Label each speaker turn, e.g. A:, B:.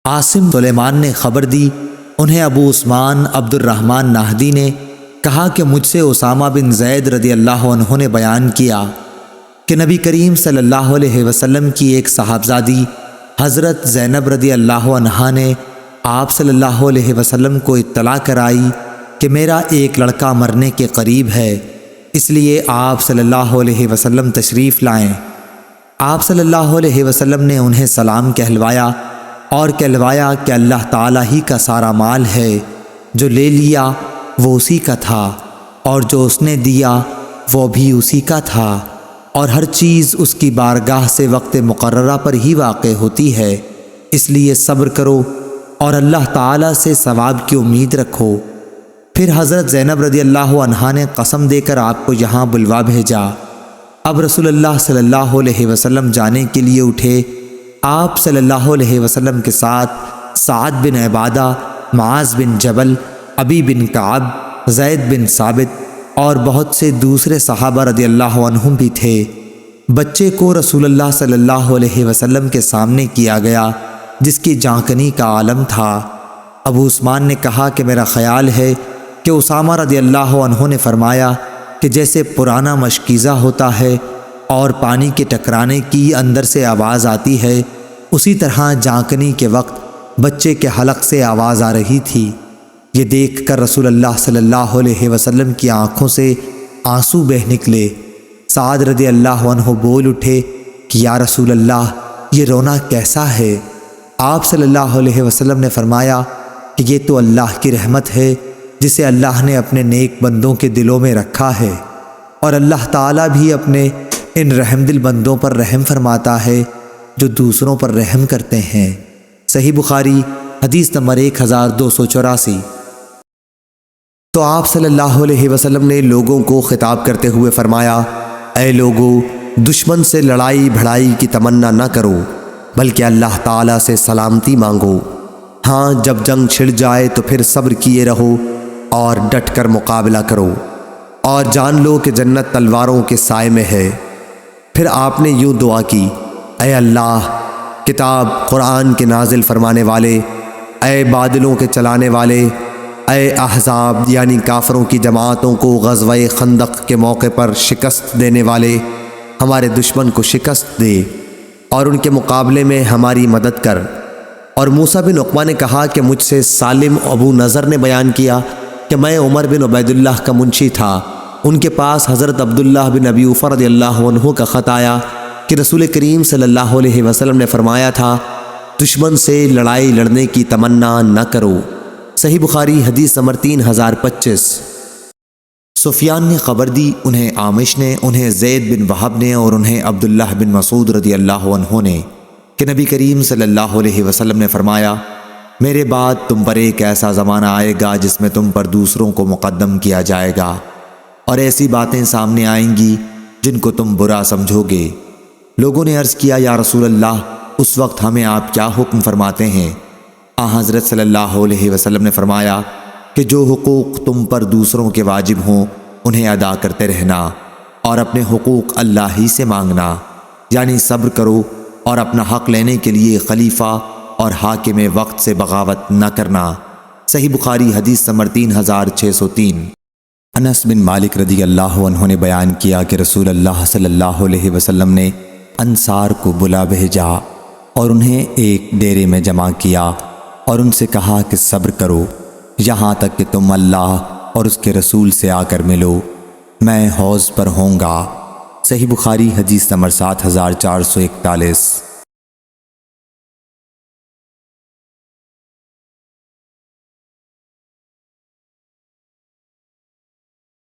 A: عاصم سلیمان نے خبر دی، انہیں ابو عثمان عبد الرحمن نہدی نے کہا کہ مجھ سے اسامہ بن زید رضی اللہ عنہ نے بیان کیا کہ نبی کریم صلی اللہ علیہ وسلم کی ایک صاحبزادی حضرت زینب رضی اللہ عنہا نے آپ صلی اللہ علیہ وسلم کو اطلاع کرائی کہ میرا ایک لڑکا مرنے کے قریب ہے، اس لیے آپ صلی اللہ علیہ وسلم تشریف لائیں۔ آپ صلی اللہ علیہ وسلم نے انہیں سلام کہلوایا اور کہلوایا کہ اللہ تعالیٰ ہی کا سارا مال ہے، جو لے لیا وہ اسی کا تھا اور جو اس نے دیا وہ بھی اسی کا تھا، اور ہر چیز اس کی بارگاہ سے وقت مقررہ پر ہی واقع ہوتی ہے، اس لیے صبر کرو اور اللہ تعالیٰ سے ثواب کی امید رکھو۔ پھر حضرت زینب رضی اللہ عنہا نے قسم دے کر آپ کو یہاں بلوا بھیجا۔ اب رسول اللہ صلی اللہ علیہ وسلم جانے کے لیے اٹھے۔ آپ صلی اللہ علیہ وسلم کے ساتھ سعد بن عبادہ، معاذ بن جبل، ابی بن کعب، زید بن ثابت اور بہت سے دوسرے صحابہ رضی اللہ عنہم بھی تھے۔ بچے کو رسول اللہ صلی اللہ علیہ وسلم کے سامنے کیا گیا، جس کی جانکنی کا عالم تھا۔ ابو عثمان نے کہا کہ میرا خیال ہے کہ اسامہ رضی اللہ عنہ نے فرمایا کہ جیسے پرانا مشکیزہ ہوتا ہے اور پانی کے ٹکرانے کی اندر سے آواز آتی ہے، اسی طرح جانکنی کے وقت بچے کے حلق سے آواز آ رہی تھی۔ یہ دیکھ کر رسول اللہ صلی اللہ علیہ وسلم کی آنکھوں سے آنسو بہہ نکلے۔ سعد رضی اللہ عنہ بول اٹھے کہ یا رسول اللہ، یہ رونا کیسا ہے؟ آپ صلی اللہ علیہ وسلم نے فرمایا کہ یہ تو اللہ کی رحمت ہے جسے اللہ نے اپنے نیک بندوں کے دلوں میں رکھا ہے، اور اللہ تعالیٰ بھی اپنے ان رحم دل بندوں پر رحم فرماتا ہے جو دوسروں پر رحم کرتے ہیں۔ صحیح بخاری حدیث نمبر 1284۔ تو آپ صلی اللہ علیہ وسلم نے لوگوں کو خطاب کرتے ہوئے فرمایا، اے لوگو، دشمن سے لڑائی بھڑائی کی تمنا نہ کرو، بلکہ اللہ تعالیٰ سے سلامتی مانگو۔ ہاں، جب جنگ چھڑ جائے تو پھر صبر کیے رہو اور ڈٹ کر مقابلہ کرو، اور جان لو کہ جنت تلواروں کے سائے میں ہے۔ پھر آپ نے یوں دعا کی، اے اللہ، کتاب قرآن کے نازل فرمانے والے، اے بادلوں کے چلانے والے، اے احزاب یعنی کافروں کی جماعتوں کو غزوہ خندق کے موقع پر شکست دینے والے، ہمارے دشمن کو شکست دے اور ان کے مقابلے میں ہماری مدد کر۔ اور موسیٰ بن عقبہ نے کہا کہ مجھ سے سالم ابو نضر نے بیان کیا کہ میں عمر بن عبید اللہ کا منشی تھا، ان کے پاس حضرت عبداللہ بن ابی اوفا رضی اللہ عنہ کا خط آیا کہ رسول کریم صلی اللہ علیہ وسلم نے فرمایا تھا، دشمن سے لڑائی لڑنے کی تمنا نہ کرو۔ صحیح بخاری حدیث نمبر 3025۔ سفیان نے خبر دی، انہیں عامش نے، انہیں زید بن وہب نے اور انہیں عبداللہ بن مسعود رضی اللہ عنہ نے کہ نبی کریم صلی اللہ علیہ وسلم نے فرمایا، میرے بعد تم پر ایک ایسا زمانہ آئے گا جس میں تم پر دوسروں کو مقدم کیا جائے گا، اور ایسی باتیں سامنے آئیں گی جن کو تم برا سمجھو گے۔ لوگوں نے عرض کیا، یا رسول اللہ، اس وقت ہمیں آپ کیا حکم فرماتے ہیں؟ حضرت صلی اللہ علیہ وسلم نے فرمایا کہ جو حقوق تم پر دوسروں کے واجب ہوں انہیں ادا کرتے رہنا، اور اپنے حقوق اللہ ہی سے مانگنا، یعنی صبر کرو اور اپنا حق لینے کے لیے خلیفہ اور حاکم وقت سے بغاوت نہ کرنا۔ صحیح بخاری حدیث نمبر 3603۔ انس بن مالک رضی اللہ عنہ نے بیان کیا کہ رسول اللہ صلی اللہ علیہ وسلم نے انصار کو بلا بھیجا اور انہیں ایک ڈیرے میں جمع کیا اور ان سے کہا کہ صبر کرو یہاں تک کہ تم اللہ اور اس کے رسول سے آ کر ملو، میں حوض پر ہوں گا۔ صحیح بخاری حدیث نمبر 7441۔